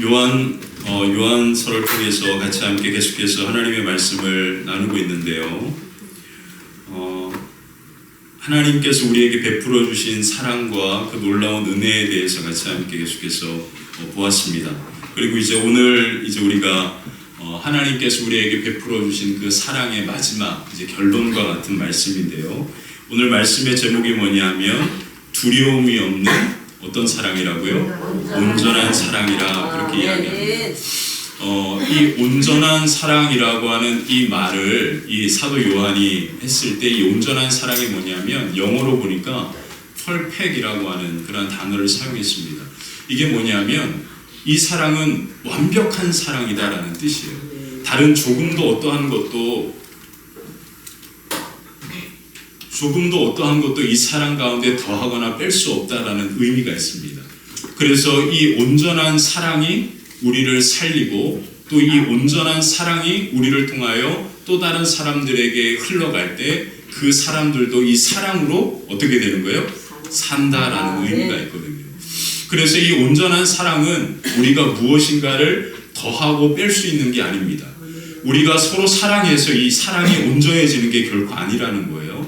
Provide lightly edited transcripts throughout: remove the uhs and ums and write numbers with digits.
요한서를 통해서 같이 함께 계속해서 하나님의 말씀을 나누고 있는데요. 하나님께서 우리에게 베풀어 주신 사랑과 그 놀라운 은혜에 대해서 같이 함께 계속해서 보았습니다. 그리고 오늘 우리가 하나님께서 우리에게 베풀어 주신 그 사랑의 마지막 결론과 같은 말씀인데요. 오늘 말씀의 제목이 뭐냐면 두려움이 없는 어떤 사랑이라고요? 온전한 사랑이라 그렇게 이야기합니다. 이 온전한 사랑이라고 하는 이 말을 이 사도 요한이 했을 때 이 온전한 사랑이 뭐냐면 영어로 보니까 perfect이라고 하는 그런 단어를 사용했습니다. 이게 뭐냐면 이 사랑은 완벽한 사랑이다라는 뜻이에요. 다른 조금도 어떠한 것도 이 사랑 가운데 더하거나 뺄 수 없다라는 의미가 있습니다. 그래서 이 온전한 사랑이 우리를 살리고 또 이 온전한 사랑이 우리를 통하여 또 다른 사람들에게 흘러갈 때 그 사람들도 이 사랑으로 어떻게 되는 거예요? 산다라는 의미가 있거든요. 그래서 이 온전한 사랑은 우리가 무엇인가를 더하고 뺄 수 있는 게 아닙니다. 우리가 서로 사랑해서 이 사랑이 온전해지는 게 결코 아니라는 거예요.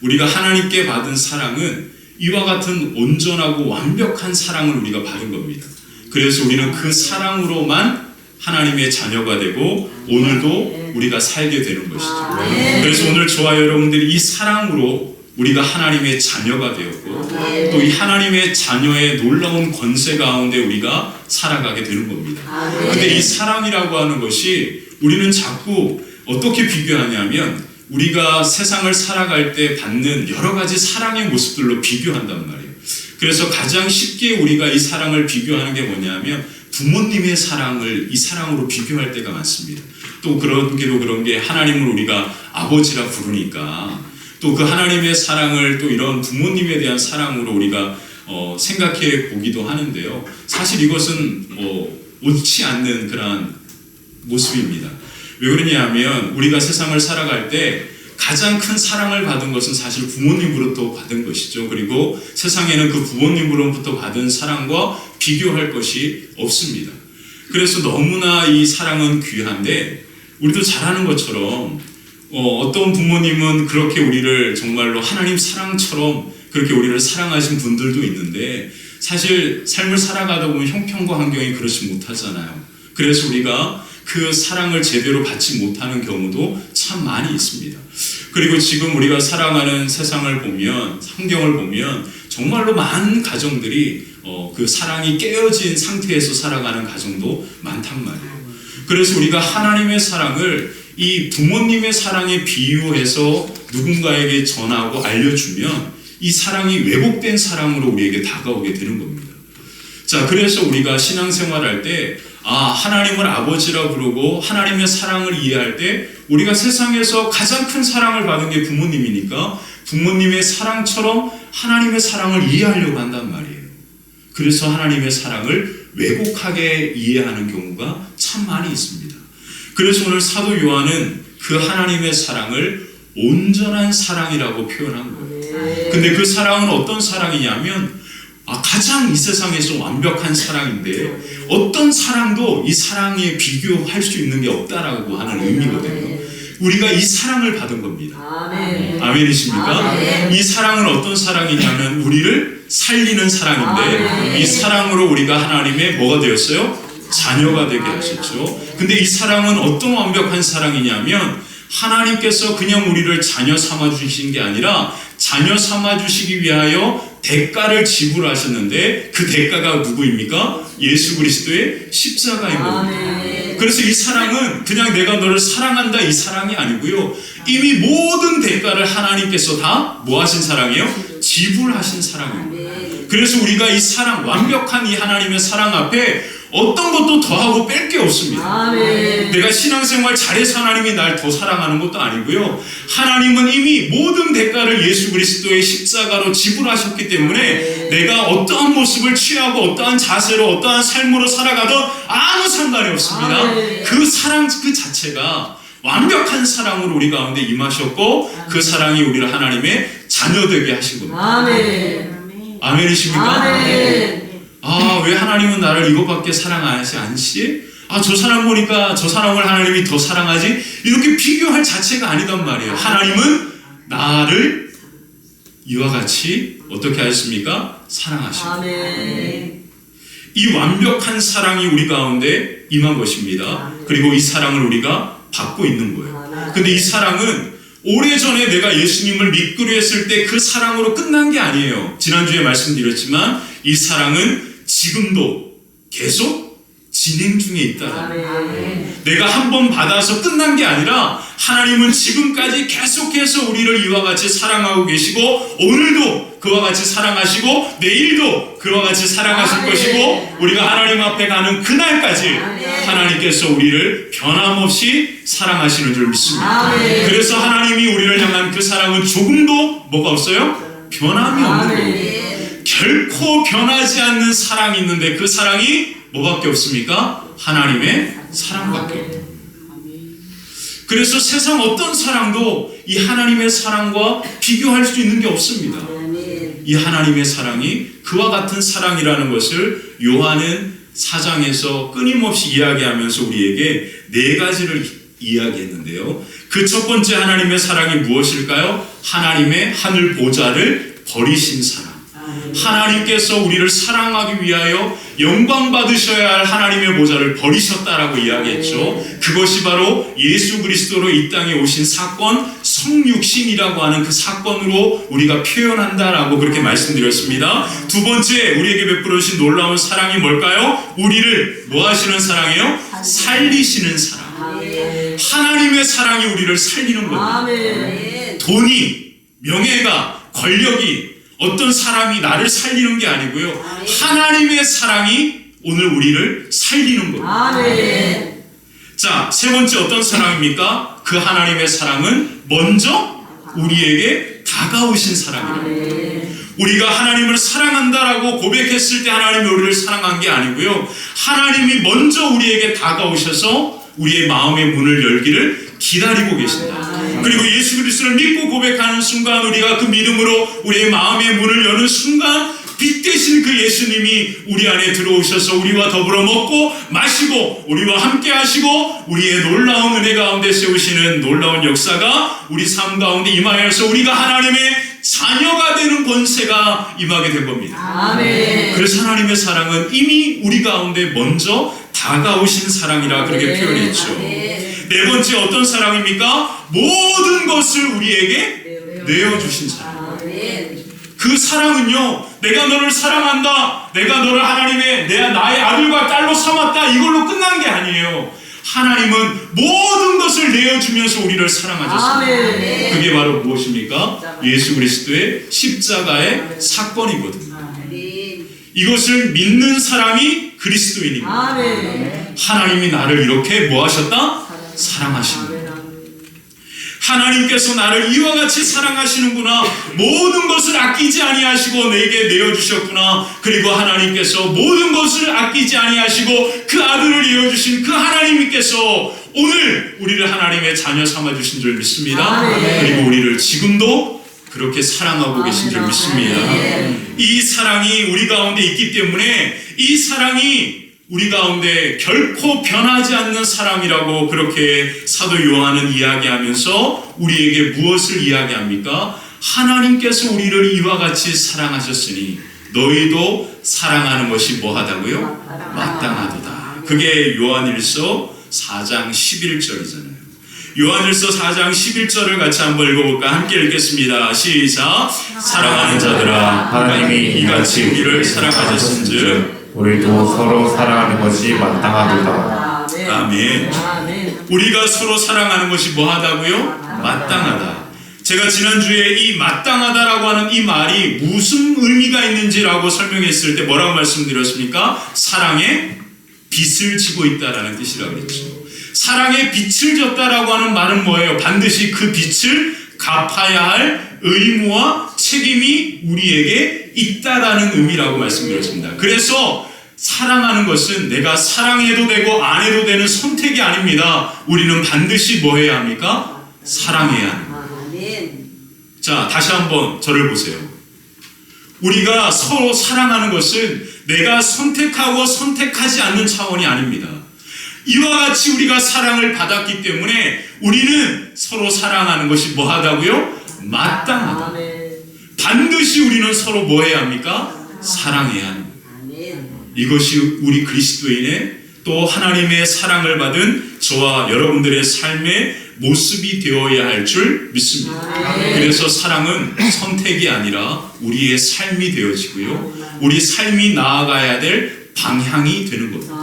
우리가 하나님께 받은 사랑은 이와 같은 온전하고 완벽한 사랑을 우리가 받은 겁니다. 그래서 우리는 그 사랑으로만 하나님의 자녀가 되고 오늘도 우리가 살게 되는 것이죠. 그래서 오늘 저와 여러분들이 이 사랑으로 우리가 하나님의 자녀가 되었고 또 이 하나님의 자녀의 놀라운 권세 가운데 우리가 살아가게 되는 겁니다. 그런데 이 사랑이라고 하는 것이 우리는 자꾸 어떻게 비교하냐면 우리가 세상을 살아갈 때 받는 여러 가지 사랑의 모습들로 비교한단 말이에요. 그래서 가장 쉽게 우리가 이 사랑을 비교하는 게 뭐냐면 부모님의 사랑을 이 사랑으로 비교할 때가 많습니다. 또 그런 게 하나님을 우리가 아버지라 부르니까 또 그 하나님의 사랑을 또 이런 부모님에 대한 사랑으로 우리가 생각해 보기도 하는데요. 사실 이것은 옳지 않는 그런 모습입니다. 왜 그러냐면 우리가 세상을 살아갈 때 가장 큰 사랑을 받은 것은 사실 부모님으로부터 받은 것이죠. 그리고 세상에는 그 부모님으로부터 받은 사랑과 비교할 것이 없습니다. 그래서 너무나 이 사랑은 귀한데 우리도 잘 아는 것처럼 어떤 부모님은 그렇게 우리를 정말로 하나님 사랑처럼 그렇게 우리를 사랑하신 분들도 있는데 사실 삶을 살아가다 보면 형편과 환경이 그렇지 못하잖아요. 그래서 우리가 그 사랑을 제대로 받지 못하는 경우도 참 많이 있습니다. 그리고 지금 우리가 살아가는 세상을 보면, 환경을 보면 정말로 많은 가정들이 그 사랑이 깨어진 상태에서 살아가는 가정도 많단 말이에요. 그래서 우리가 하나님의 사랑을 이 부모님의 사랑에 비유해서 누군가에게 전하고 알려주면 이 사랑이 왜곡된 사랑으로 우리에게 다가오게 되는 겁니다. 자, 그래서 우리가 신앙생활할 때 하나님을 아버지라 부르고 하나님의 사랑을 이해할 때 우리가 세상에서 가장 큰 사랑을 받은 게 부모님이니까 부모님의 사랑처럼 하나님의 사랑을 이해하려고 한단 말이에요. 그래서 하나님의 사랑을 왜곡하게 이해하는 경우가 참 많이 있습니다. 그래서 오늘 사도 요한은 그 하나님의 사랑을 온전한 사랑이라고 표현한 거예요. 근데 그 사랑은 어떤 사랑이냐면 가장 이 세상에서 완벽한 사랑인데 어떤 사랑도 이 사랑에 비교할 수 있는 게 없다라고 하는 의미거든요. 우리가 이 사랑을 받은 겁니다. 아멘이십니까? 이 사랑은 어떤 사랑이냐면 우리를 살리는 사랑인데 이 사랑으로 우리가 하나님의 뭐가 되었어요? 자녀가 되게 하셨죠. 근데 이 사랑은 어떤 완벽한 사랑이냐면 하나님께서 그냥 우리를 자녀 삼아 주신 게 아니라 자녀 삼아 주시기 위하여 대가를 지불하셨는데 그 대가가 누구입니까? 예수 그리스도의 십자가인 겁니다. 그래서 이 사랑은 그냥 내가 너를 사랑한다 이 사랑이 아니고요. 이미 모든 대가를 하나님께서 다 뭐 하신 사랑이에요? 지불하신 사랑입니다. 그래서 우리가 이 사랑, 완벽한 이 하나님의 사랑 앞에 어떤 것도 더하고 뺄 게 없습니다. 내가 신앙생활 잘해서 하나님이 날 더 사랑하는 것도 아니고요. 하나님은 이미 모든 대가를 예수 그리스도의 십자가로 지불하셨기 때문에 내가 어떠한 모습을 취하고 어떠한 자세로 어떠한 삶으로 살아가도 아무 상관이 없습니다. 그 사랑 그 자체가 완벽한 사랑으로 우리 가운데 임하셨고 그 사랑이 우리를 하나님의 자녀되게 하신 겁니다. 아멘이십니까? 왜 하나님은 나를 이것밖에 사랑하지 않지? 저 사람 보니까 저 사람을 하나님이 더 사랑하지? 이렇게 비교할 자체가 아니단 말이에요. 하나님은 나를 이와 같이 어떻게 하셨습니까? 사랑하십니다. 이 완벽한 사랑이 우리 가운데 임한 것입니다. 그리고 이 사랑을 우리가 받고 있는 거예요. 근데 이 사랑은 오래전에 내가 예수님을 믿기로 했을 때 그 사랑으로 끝난 게 아니에요. 지난주에 말씀드렸지만 이 사랑은 지금도 계속 진행 중에 있다라는, 내가 한 번 받아서 끝난 게 아니라 하나님은 지금까지 계속해서 우리를 이와 같이 사랑하고 계시고 오늘도 그와 같이 사랑하시고 내일도 그와 같이 사랑하실 것이고 우리가 하나님 앞에 가는 그날까지 하나님께서 우리를 변함없이 사랑하시는 줄 믿습니다. 그래서 하나님이 우리를 향한 그 사랑은 조금도 뭐가 없어요? 변함이 없는 거예요. 결코 변하지 않는 사랑이 있는데 그 사랑이 뭐밖에 없습니까? 하나님의 사랑밖에 없어요. 그래서 세상 어떤 사랑도 이 하나님의 사랑과 비교할 수 있는 게 없습니다. 이 하나님의 사랑이 그와 같은 사랑이라는 것을 요한은 4장에서 끊임없이 이야기하면서 우리에게 4가지를 이야기했는데요. 그 첫 번째 하나님의 사랑이 무엇일까요? 하나님의 하늘 보좌를 버리신 사랑. 하나님께서 우리를 사랑하기 위하여 영광 받으셔야 할 하나님의 보좌를 버리셨다라고 이야기했죠. 그것이 바로 예수 그리스도로 이 땅에 오신 사건, 성육신이라고 하는 그 사건으로 우리가 표현한다라고 그렇게 말씀드렸습니다. 두 번째 우리에게 베풀어 주신 놀라운 사랑이 뭘까요? 우리를 뭐 하시는 사랑이에요? 살리시는 사랑. 하나님의 사랑이 우리를 살리는 겁니다. 돈이, 명예가, 권력이 어떤 사람이 나를 살리는 게 아니고요. 하나님의 사랑이 오늘 우리를 살리는 겁니다. 자, 세 번째 어떤 사랑입니까? 그 하나님의 사랑은 먼저 우리에게 다가오신 사랑입니다. 우리가 하나님을 사랑한다라고 고백했을 때 하나님이 우리를 사랑한 게 아니고요. 하나님이 먼저 우리에게 다가오셔서 우리의 마음의 문을 열기를 기다리고 계신다. 그리고 예수 그리스도를 믿고 고백하는 순간 우리가 그 믿음으로 우리의 마음의 문을 여는 순간 빛 되신 그 예수님이 우리 안에 들어오셔서 우리와 더불어 먹고 마시고 우리와 함께 하시고 우리의 놀라운 은혜 가운데 세우시는 놀라운 역사가 우리 삶 가운데 임하여서 우리가 하나님의 자녀가 되는 권세가 임하게 된 겁니다. 그래서 하나님의 사랑은 이미 우리 가운데 먼저 다가오신 사랑이라 그렇게 표현했죠. 네 번째 어떤 사랑입니까? 모든 것을 우리에게 내어주신 사랑. 그 사랑은요, 내가 너를 사랑한다, 내가 너를 하나님의 나의 아들과 딸로 삼았다, 이걸로 끝난 게 아니에요. 하나님은 모든 것을 내어주면서 우리를 사랑하셨습니다. 그게 바로 무엇입니까? 예수 그리스도의 십자가의 사건이거든요. 이것을 믿는 사람이 그리스도인입니다. 하나님이 나를 이렇게 뭐 하셨다? 사랑하십니다. 하나님께서 나를 이와 같이 사랑하시는구나. 모든 것을 아끼지 아니하시고 내게 내어주셨구나. 그리고 하나님께서 모든 것을 아끼지 아니하시고 그 아들을 내어주신 그 하나님께서 오늘 우리를 하나님의 자녀 삼아주신 줄 믿습니다. 그리고 우리를 지금도 그렇게 사랑하고 계신 줄 믿습니다. 이 사랑이 우리 가운데 있기 때문에 이 사랑이 우리 가운데 결코 변하지 않는 사랑이라고 그렇게 사도 요한은 이야기하면서 우리에게 무엇을 이야기합니까? 하나님께서 우리를 이와 같이 사랑하셨으니 너희도 사랑하는 것이 뭐하다고요? 마땅하도다. 그게 요한일서 4장 11절이잖아요. 요한일서 4장 11절을 같이 한번 읽어볼까? 함께 읽겠습니다. 시작. 사랑하는 자들아, 하나님이 이같이 우리를 사랑하셨은즉 우리도 서로 사랑하는 것이 마땅하도다. 아멘. 우리가 서로 사랑하는 것이 뭐하다고요? 마땅하다. 제가 지난주에 이 마땅하다라고 하는 이 말이 무슨 의미가 있는지라고 설명했을 때 뭐라고 말씀드렸습니까? 사랑에 빚을 지고 있다라는 뜻이라고 했죠. 사랑에 빚을 졌다라고 하는 말은 뭐예요? 반드시 그 빚을 갚아야 할 의무와 책임이 우리에게 있다라는 의미라고 말씀드렸습니다. 그래서 사랑하는 것은 내가 사랑해도 되고 안 해도 되는 선택이 아닙니다. 우리는 반드시 뭐 해야 합니까? 사랑해야 합니다. 자, 다시 한번 저를 보세요. 우리가 서로 사랑하는 것은 내가 선택하고 선택하지 않는 차원이 아닙니다. 이와 같이 우리가 사랑을 받았기 때문에 우리는 서로 사랑하는 것이 뭐하다고요? 마땅하다. 반드시 우리는 서로 뭐 해야 합니까? 사랑해야 합니다. 이것이 우리 그리스도인의 또 하나님의 사랑을 받은 저와 여러분들의 삶의 모습이 되어야 할 줄 믿습니다. 그래서 사랑은 선택이 아니라 우리의 삶이 되어지고요. 우리 삶이 나아가야 될 방향이 되는 겁니다.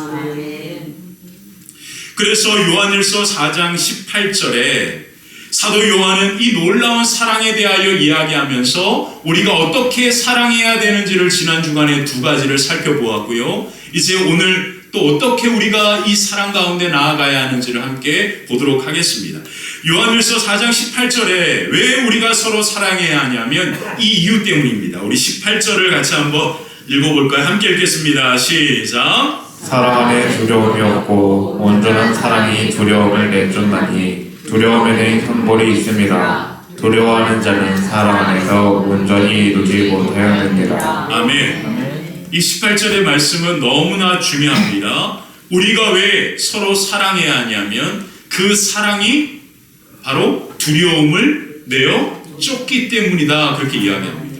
그래서 요한일서 4장 18절에 사도 요한은 이 놀라운 사랑에 대하여 이야기하면서 우리가 어떻게 사랑해야 되는지를 지난 주간에 두 가지를 살펴보았고요. 이제 오늘 또 어떻게 우리가 이 사랑 가운데 나아가야 하는지를 함께 보도록 하겠습니다. 요한일서 4장 18절에 왜 우리가 서로 사랑해야 하냐면 이 이유 때문입니다. 우리 18절을 같이 한번 읽어볼까요? 함께 읽겠습니다. 시작. 사랑 안에 두려움이 없고 온전한 사랑이 두려움을 내쫓나니 두려움에는 형벌이 있습니다. 두려워하는 자는 사랑 안에서 온전히 이루지 못하였느니라. 아멘. 이 18절의 말씀은 너무나 중요합니다. 우리가 왜 서로 사랑해야 하냐면 그 사랑이 바로 두려움을 내어 쫓기 때문이다. 그렇게 이야기합니다.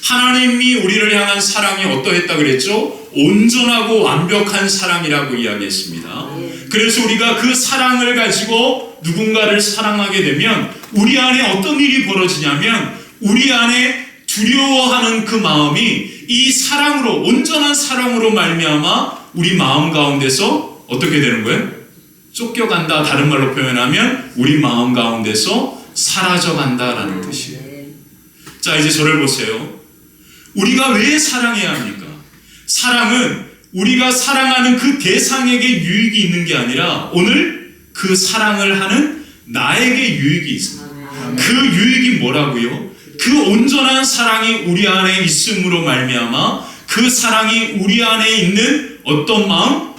하나님이 우리를 향한 사랑이 어떠했다 그랬죠? 온전하고 완벽한 사랑이라고 이야기했습니다. 그래서 우리가 그 사랑을 가지고 누군가를 사랑하게 되면 우리 안에 어떤 일이 벌어지냐면 우리 안에 두려워하는 그 마음이 이 사랑으로 온전한 사랑으로 말미암아 우리 마음 가운데서 어떻게 되는 거예요? 쫓겨간다. 다른 말로 표현하면 우리 마음 가운데서 사라져간다라는 뜻이에요. 자, 이제 저를 보세요. 우리가 왜 사랑해야 합니까? 사랑은 우리가 사랑하는 그 대상에게 유익이 있는 게 아니라 오늘 그 사랑을 하는 나에게 유익이 있습니다. 그 유익이 뭐라고요? 그 온전한 사랑이 우리 안에 있음으로 말미암아 그 사랑이 우리 안에 있는 어떤 마음?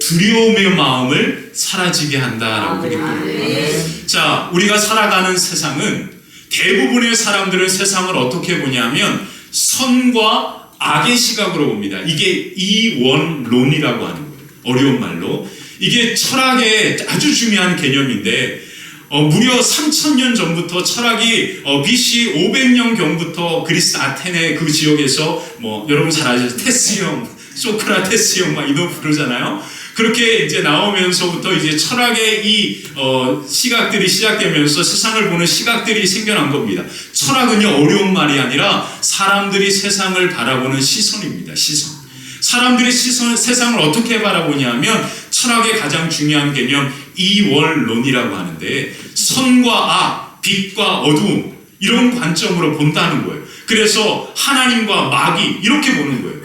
두려움의 마음을 사라지게 한다라고 그렇게 표현합니다. 자, 우리가 살아가는 세상은 대부분의 사람들은 세상을 어떻게 보냐면 선과 악의 시각으로 봅니다. 이게 이원론이라고 하는 거예요. 어려운 말로. 이게 철학의 아주 중요한 개념인데 무려 3000년 전부터 철학이 BC 500년경부터 그리스 아테네 그 지역에서 여러분 잘 아시죠? 테스형, 소크라테스형 막 이런 부르잖아요. 그렇게 이제 나오면서부터 이제 철학의 이 시각들이 시작되면서 세상을 보는 시각들이 생겨난 겁니다. 철학은요 어려운 말이 아니라 사람들이 세상을 바라보는 시선입니다. 시선. 사람들이 세상을 어떻게 바라보냐면 철학의 가장 중요한 개념 이원론이라고 하는데 선과 악, 빛과 어두움 이런 관점으로 본다는 거예요. 그래서 하나님과 마귀 이렇게 보는 거예요.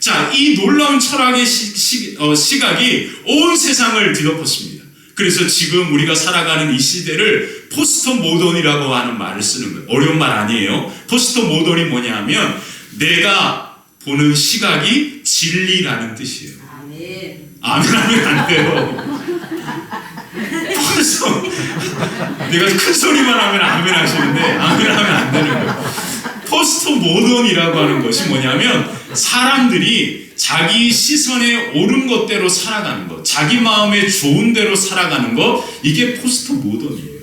자, 이 놀라운 철학의 시각이 온 세상을 뒤덮었습니다. 그래서 지금 우리가 살아가는 이 시대를 포스트 모던이라고 하는 말을 쓰는 거예요. 어려운 말 아니에요. 포스트 모던이 뭐냐면 내가 보는 시각이 진리라는 뜻이에요. 아멘 하면 안 돼요. 벌써 내가 큰 소리만 하면 아멘 하시는데 아멘 하면 안 되는 거예요. 포스트 모던이라고 하는 것이 뭐냐면 사람들이 자기 시선에 옳은 것대로 살아가는 것, 자기 마음에 좋은 대로 살아가는 것, 이게 포스트 모던이에요.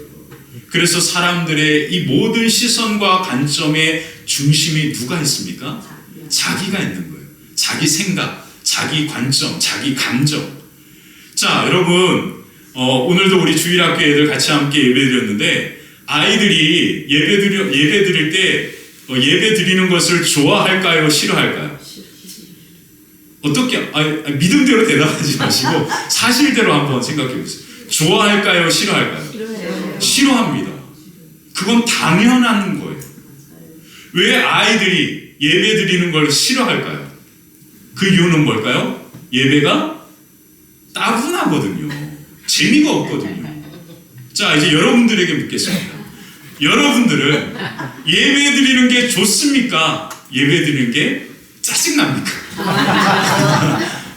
그래서 사람들의 이 모든 시선과 관점의 중심이 누가 있습니까? 자기가 있는 거예요. 자기 생각, 자기 관점, 자기 감정. 자, 여러분 오늘도 우리 주일학교 애들 같이 함께 예배드렸는데 아이들이 예배 드릴 때 예배 드리는 것을 좋아할까요? 싫어할까요? 어떻게 믿음대로 대답하지 마시고 사실대로 한번 생각해 보세요. 좋아할까요? 싫어할까요? 싫어합니다. 그건 당연한 거예요. 왜 아이들이 예배 드리는 걸 싫어할까요? 그 이유는 뭘까요? 예배가 따분하거든요. 재미가 없거든요. 자, 이제 여러분들에게 묻겠습니다. 여러분들은 예배 드리는 게 좋습니까? 예배 드리는 게 짜증납니까?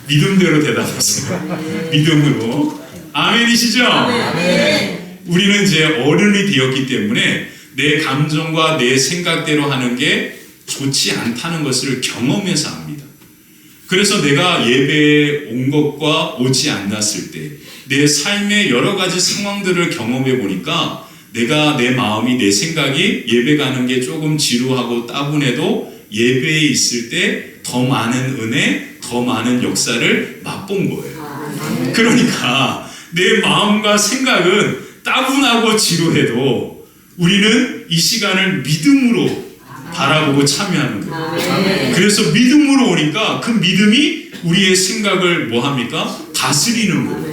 믿음대로 대답하세요. 믿음으로. 아멘이시죠? 우리는 이제 어른이 되었기 때문에 내 감정과 내 생각대로 하는 게 좋지 않다는 것을 경험해서 압니다. 그래서 내가 예배에 온 것과 오지 않았을 때 내 삶의 여러 가지 상황들을 경험해 보니까 내가 내 마음이 내 생각이 예배 가는 게 조금 지루하고 따분해도 예배에 있을 때 더 많은 은혜, 더 많은 역사를 맛본 거예요. 그러니까 내 마음과 생각은 따분하고 지루해도 우리는 이 시간을 믿음으로 바라보고 참여하는 거예요. 그래서 믿음으로 오니까 그 믿음이 우리의 생각을 뭐 합니까? 다스리는 거예요.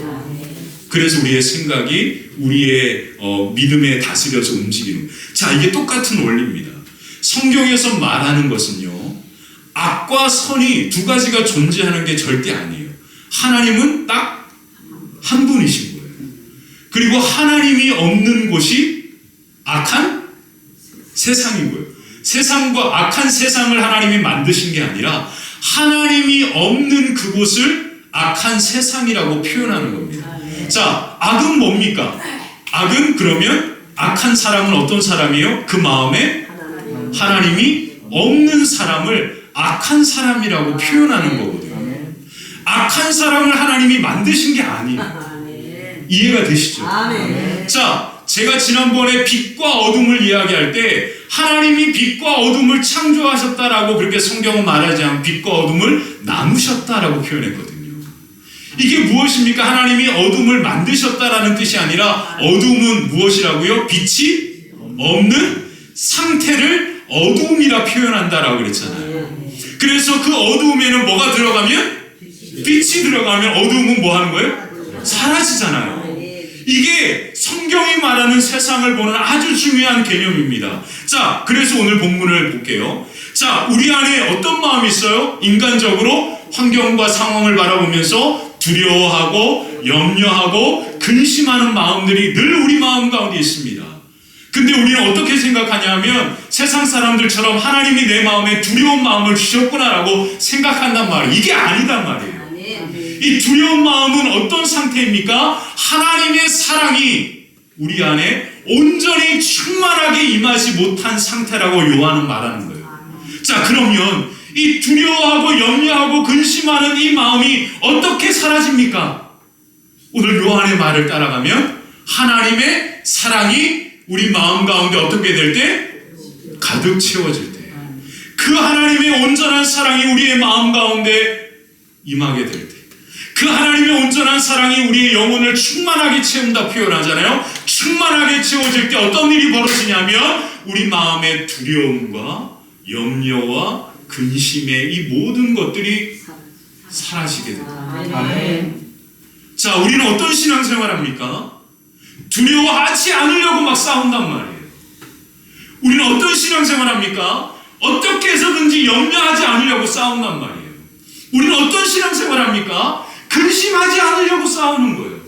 그래서 우리의 생각이 우리의 믿음에 다스려서 움직이는 거예요. 자, 이게 똑같은 원리입니다. 성경에서 말하는 것은요, 악과 선이 두 가지가 존재하는 게 절대 아니에요. 하나님은 딱 한 분이신 거예요. 그리고 하나님이 없는 곳이 악한 세상이고요. 세상과 악한 세상을 하나님이 만드신 게 아니라 하나님이 없는 그곳을 악한 세상이라고 표현하는 겁니다. 자, 악은 뭡니까? 악은 그러면 악한 사람은 어떤 사람이에요? 그 마음에 하나님이 없는 사람을 악한 사람이라고 표현하는 거거든요. 악한 사람을 하나님이 만드신 게 아니에요. 이해가 되시죠? 자, 제가 지난번에 빛과 어둠을 이야기할 때 하나님이 빛과 어둠을 창조하셨다라고 그렇게 성경은 말하지 않고 빛과 어둠을 나누셨다라고 표현했거든요. 이게 무엇입니까? 하나님이 어둠을 만드셨다라는 뜻이 아니라 어둠은 무엇이라고요? 빛이 없는 상태를 어둠이라 표현한다라고 그랬잖아요. 그래서 그 어두움에는 뭐가 들어가면? 빛이 들어가면 어두움은 뭐 하는 거예요? 사라지잖아요. 이게 성경이 말하는 세상을 보는 아주 중요한 개념입니다. 자, 그래서 오늘 본문을 볼게요. 자, 우리 안에 어떤 마음이 있어요? 인간적으로 환경과 상황을 바라보면서 두려워하고 염려하고 근심하는 마음들이 늘 우리 마음 가운데 있습니다. 근데 우리는 어떻게 생각하냐면 세상 사람들처럼 하나님이 내 마음에 두려운 마음을 주셨구나라고 생각한단 말이에요. 이게 아니단 말이에요. 이 두려운 마음은 어떤 상태입니까? 하나님의 사랑이 우리 안에 온전히 충만하게 임하지 못한 상태라고 요한은 말하는 거예요. 자, 그러면 이 두려워하고 염려하고 근심하는 이 마음이 어떻게 사라집니까? 오늘 요한의 말을 따라가면 하나님의 사랑이 우리 마음 가운데 어떻게 될 때? 가득 채워질 때. 그 하나님의 온전한 사랑이 우리의 마음 가운데 임하게 될 때. 그 하나님의 온전한 사랑이 우리의 영혼을 충만하게 채운다 표현하잖아요. 충만하게 채워질 때 어떤 일이 벌어지냐면 우리 마음의 두려움과 염려와 근심의 이 모든 것들이 사라지게 됩니다. 자, 우리는 어떤 신앙생활 합니까? 두려워하지 않으려고 막 싸운단 말이에요. 우리는 어떤 신앙생활 합니까? 어떻게 해서든지 염려하지 않으려고 싸운단 말이에요. 우리는 어떤 신앙생활 합니까? 근심하지 않으려고 싸우는 거예요.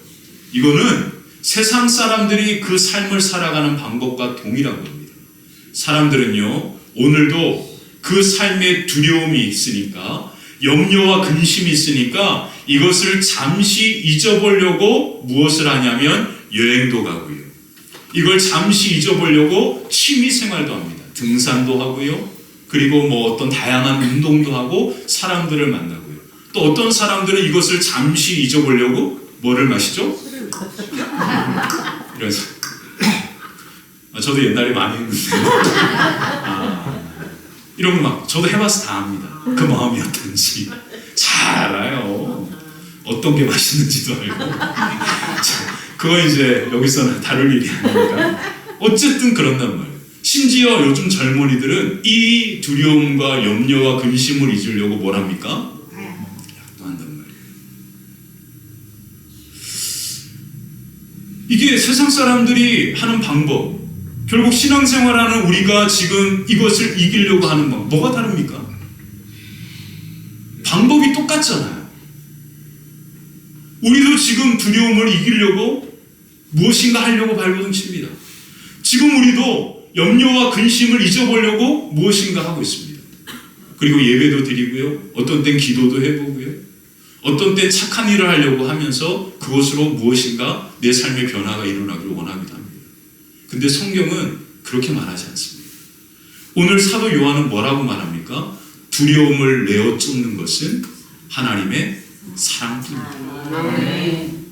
이거는 세상 사람들이 그 삶을 살아가는 방법과 동일한 겁니다. 사람들은요, 오늘도 그 삶에 두려움이 있으니까, 염려와 근심이 있으니까 이것을 잠시 잊어보려고 무엇을 하냐면 여행도 가고요. 이걸 잠시 잊어보려고 취미생활도 합니다. 등산도 하고요. 그리고 뭐 어떤 다양한 운동도 하고 사람들을 만나고요. 또 어떤 사람들은 이것을 잠시 잊어보려고 뭐를 마시죠? 그래서 저도 옛날에 많이 했는데요. 이런 거 막 저도 해봐서 다 압니다. 그 마음이 어떤지 잘 알아요. 어떤 게 맛있는지도 알고. 그거 이제 여기서는 다룰 일이 아닙니다. 어쨌든 그런단 말이에요. 심지어 요즘 젊은이들은 이 두려움과 염려와 근심을 잊으려고 뭘 합니까? 약도 한단 말이에요. 이게 세상 사람들이 하는 방법, 결국 신앙생활하는 우리가 지금 이것을 이기려고 하는 방법, 뭐가 다릅니까? 방법이 똑같잖아요. 우리도 지금 두려움을 이기려고 무엇인가 하려고 발버둥 칩니다. 지금 우리도 염려와 근심을 잊어보려고 무엇인가 하고 있습니다. 그리고 예배도 드리고요. 어떤 땐 기도도 해보고요. 어떤 땐 착한 일을 하려고 하면서 그것으로 무엇인가 내 삶의 변화가 일어나기를 원하기도 합니다. 근데 성경은 그렇게 말하지 않습니다. 오늘 사도 요한은 뭐라고 말합니까? 두려움을 내어 쫓는 것은 하나님의 사랑뿐입니다. 아멘.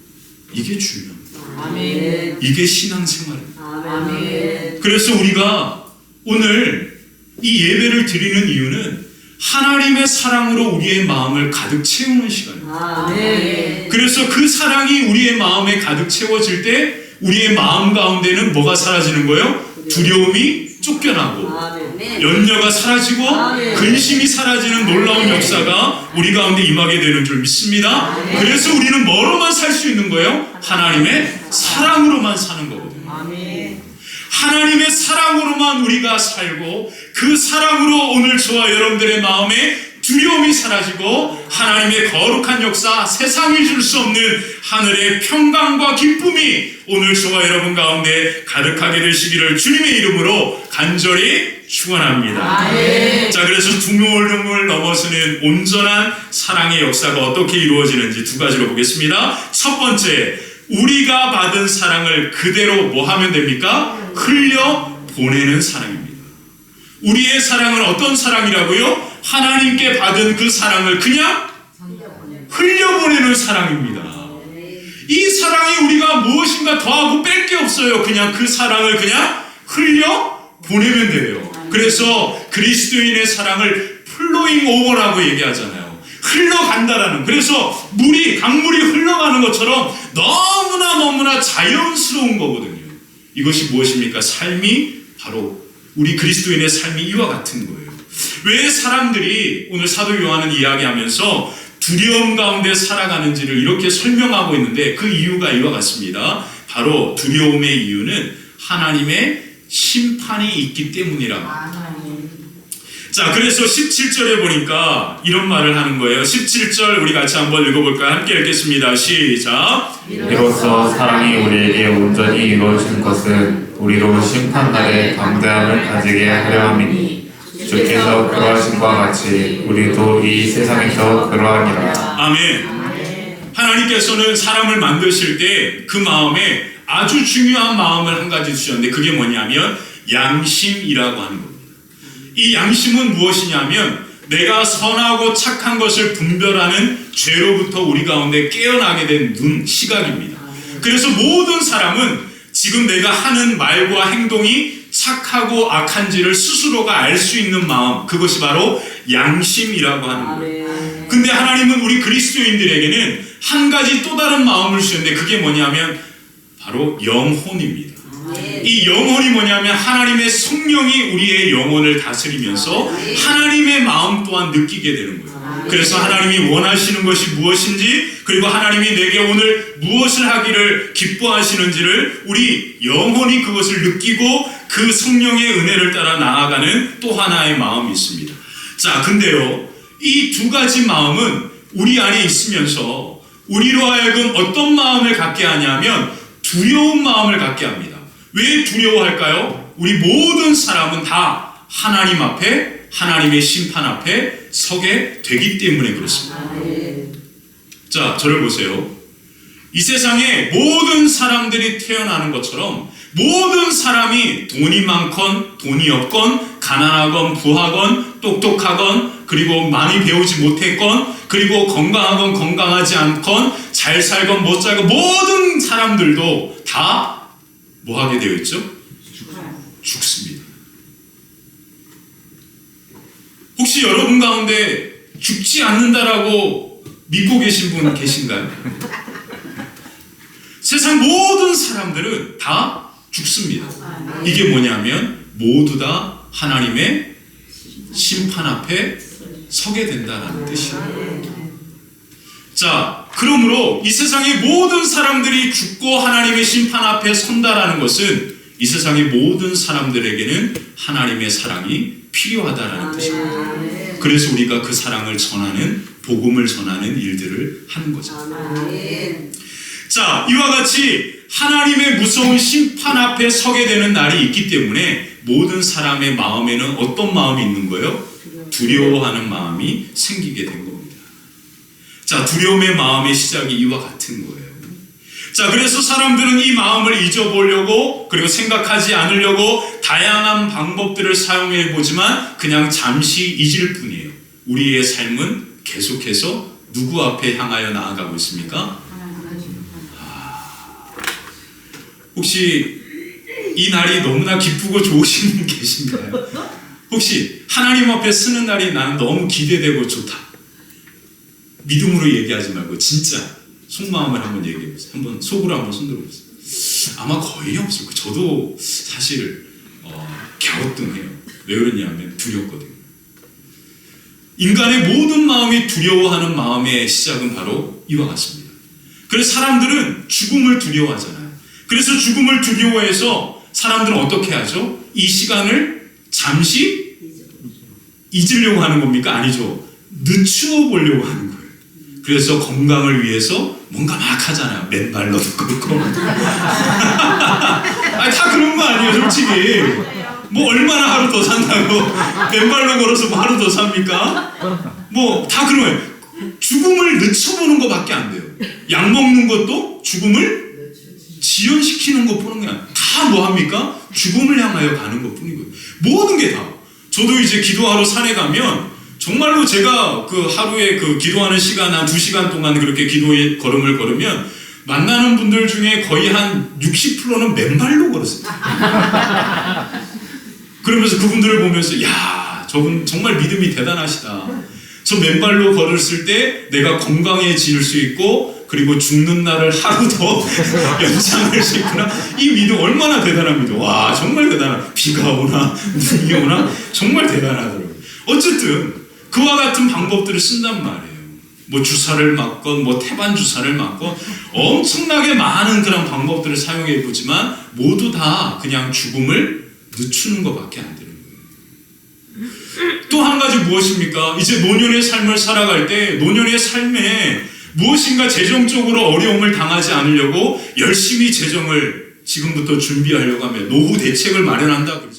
이게 중요합니다. 아멘. 이게 신앙생활입니다. 아멘. 그래서 우리가 오늘 이 예배를 드리는 이유는 하나님의 사랑으로 우리의 마음을 가득 채우는 시간입니다. 아멘. 그래서 그 사랑이 우리의 마음에 가득 채워질 때 우리의 마음 가운데는 뭐가 사라지는 거예요? 두려움이 쫓겨나고 아멘. 염려가 사라지고 아멘. 근심이 사라지는 놀라운 역사가 우리 가운데 임하게 되는 줄 믿습니다. 아멘. 그래서 우리는 뭐로만 살 수 있는 거예요? 하나님의 사랑으로만 사는 거거든요. 아멘. 하나님의 사랑으로만 우리가 살고 그 사랑으로 오늘 저와 여러분들의 마음에 두려움이 사라지고 하나님의 거룩한 역사, 세상이 줄 수 없는 하늘의 평강과 기쁨이 오늘 저와 여러분 가운데 가득하게 되시기를 주님의 이름으로 간절히 축원합니다. 아멘. 자, 그래서 두려움을 넘어서는 온전한 사랑의 역사가 어떻게 이루어지는지 두 가지로 보겠습니다. 첫 번째, 우리가 받은 사랑을 그대로 뭐 하면 됩니까? 흘려 보내는 사랑입니다. 우리의 사랑은 어떤 사랑이라고요? 하나님께 받은 그 사랑을 그냥 흘려보내는 사랑입니다. 이 사랑이 우리가 무엇인가 더하고 뺄 게 없어요. 그냥 그 사랑을 그냥 흘려보내면 돼요. 그래서 그리스도인의 사랑을 플로잉 오버라고 얘기하잖아요. 흘러간다라는. 그래서 강물이 흘러가는 것처럼 너무나 자연스러운 거거든요. 이것이 무엇입니까? 삶이 바로 우리 그리스도인의 삶이 이와 같은 거예요. 왜 사람들이 오늘 사도 요한은 이야기하면서 두려움 가운데 살아가는지를 이렇게 설명하고 있는데 그 이유가 이와 같습니다. 바로 두려움의 이유는 하나님의 심판이 있기 때문이라고. 자, 그래서 17절에 보니까 이런 말을 하는 거예요. 17절 우리 같이 한번 읽어볼까요? 함께 읽겠습니다. 시작. 이로써 사랑이 우리에게 온전히 이루어진 것은 우리로 심판날에 담대함을 가지게 하려 함이니 주께서 그러하신 바 같이 우리도 이 세상에서 그러하니라. 아멘. 하나님께서는 사람을 만드실 때 그 마음에 아주 중요한 마음을 한 가지 주셨는데 그게 뭐냐면 양심이라고 하는 겁니다. 이 양심은 무엇이냐면 내가 선하고 착한 것을 분별하는 죄로부터 우리 가운데 깨어나게 된 눈, 시각입니다. 그래서 모든 사람은 지금 내가 하는 말과 행동이 착하고 악한지를 스스로가 알 수 있는 마음, 그것이 바로 양심이라고 하는 거예요. 근데 하나님은 우리 그리스도인들에게는 한 가지 또 다른 마음을 주셨는데 그게 뭐냐면 바로 영혼입니다. 이 영혼이 뭐냐면 하나님의 성령이 우리의 영혼을 다스리면서 하나님의 마음 또한 느끼게 되는 거예요. 그래서 하나님이 원하시는 것이 무엇인지 그리고 하나님이 내게 오늘 무엇을 하기를 기뻐하시는지를 우리 영혼이 그것을 느끼고 그 성령의 은혜를 따라 나아가는 또 하나의 마음이 있습니다. 자, 근데요, 이 두 가지 마음은 우리 안에 있으면서 우리로 하여금 어떤 마음을 갖게 하냐면 두려운 마음을 갖게 합니다. 왜 두려워할까요? 우리 모든 사람은 다 하나님 앞에 하나님의 심판 앞에 서게 되기 때문에 그렇습니다. 자, 저를 보세요. 이 세상에 모든 사람들이 태어나는 것처럼 모든 사람이 돈이 많건 돈이 없건 가난하건 부하건 똑똑하건 그리고 많이 배우지 못했건 그리고 건강하건 건강하지 않건 잘 살건 못 살건 모든 사람들도 다 뭐 하게 되어 있죠? 죽습니다. 혹시 여러분 가운데 죽지 않는다라고 믿고 계신 분 계신가요? 세상 모든 사람들은 다 죽습니다. 이게 뭐냐면 모두 다 하나님의 심판 앞에 서게 된다는 뜻이에요. 자, 그러므로 이 세상의 모든 사람들이 죽고 하나님의 심판 앞에 선다라는 것은 이 세상의 모든 사람들에게는 하나님의 사랑이 필요하다라는 뜻입니다. 그래서 우리가 그 사랑을 전하는 복음을 전하는 일들을 하는 거죠. 자, 이와 같이 하나님의 무서운 심판 앞에 서게 되는 날이 있기 때문에 모든 사람의 마음에는 어떤 마음이 있는 거예요? 두려워하는 마음이 생기게 된 겁니다. 자, 두려움의 마음의 시작이 이와 같은 거예요. 자, 그래서 사람들은 이 마음을 잊어보려고 그리고 생각하지 않으려고 다양한 방법들을 사용해 보지만 그냥 잠시 잊을 뿐이에요. 우리의 삶은 계속해서 누구 앞에 향하여 나아가고 있습니까? 혹시 이 날이 너무나 기쁘고 좋으신 분 계신가요? 혹시 하나님 앞에 서는 날이 나는 너무 기대되고 좋다. 믿음으로 얘기하지 말고 진짜 속마음을 한번 얘기해 보세요. 한번 속으로 한번 손들어 보세요. 아마 거의 없을 거예요. 저도 사실 갸우뚱해요. 왜 그러냐면 두렵거든요. 인간의 모든 마음이 두려워하는 마음의 시작은 바로 이와 같습니다. 그래서 사람들은 죽음을 두려워하잖아요. 그래서 죽음을 두려워해서 사람들은 어떻게 하죠? 이 시간을 잠시 잊으려고 하는 겁니까? 아니죠. 늦추어 보려고 하는 거예요. 그래서 건강을 위해서 뭔가 막 하잖아요. 맨발로도 걷고. 아니, 다 그런 거 아니에요, 솔직히. 뭐 얼마나 하루 더 산다고 맨발로 걸어서 뭐 하루 더 삽니까? 뭐 다 그런 거예요. 죽음을 늦춰보는 것밖에 안 돼요. 약 먹는 것도 죽음을 지연시키는 것뿐인 게 아니라 다 뭐 합니까? 죽음을 향하여 가는 것뿐이고요. 모든 게 다. 저도 이제 기도하러 산에 가면 정말로 제가 그 하루에 그 기도하는 시간 한 2시간 동안 그렇게 기도의 걸음을 걸으면 만나는 분들 중에 거의 한 60%는 맨발로 걸었습니다. 그러면서 그분들을 보면서 야, 저분 정말 믿음이 대단하시다. 저 맨발로 걸었을 때 내가 건강해질 수 있고 그리고 죽는 날을 하루 더 연장할 수 있구나. 이 믿음 얼마나 대단한 믿음. 와, 정말 대단하다. 비가 오나 눈이 오나 정말 대단하더라고요. 어쨌든 그와 같은 방법들을 쓴단 말이에요. 뭐 주사를 맞건 뭐 태반 주사를 맞건 엄청나게 많은 그런 방법들을 사용해 보지만 모두 다 그냥 죽음을 늦추는 것밖에 안 되는 거예요. 또 한 가지 무엇입니까? 이제 노년의 삶을 살아갈 때 노년의 삶에 무엇인가 재정적으로 어려움을 당하지 않으려고 열심히 재정을 지금부터 준비하려고 하면 노후 대책을 마련한다 그러잖아요.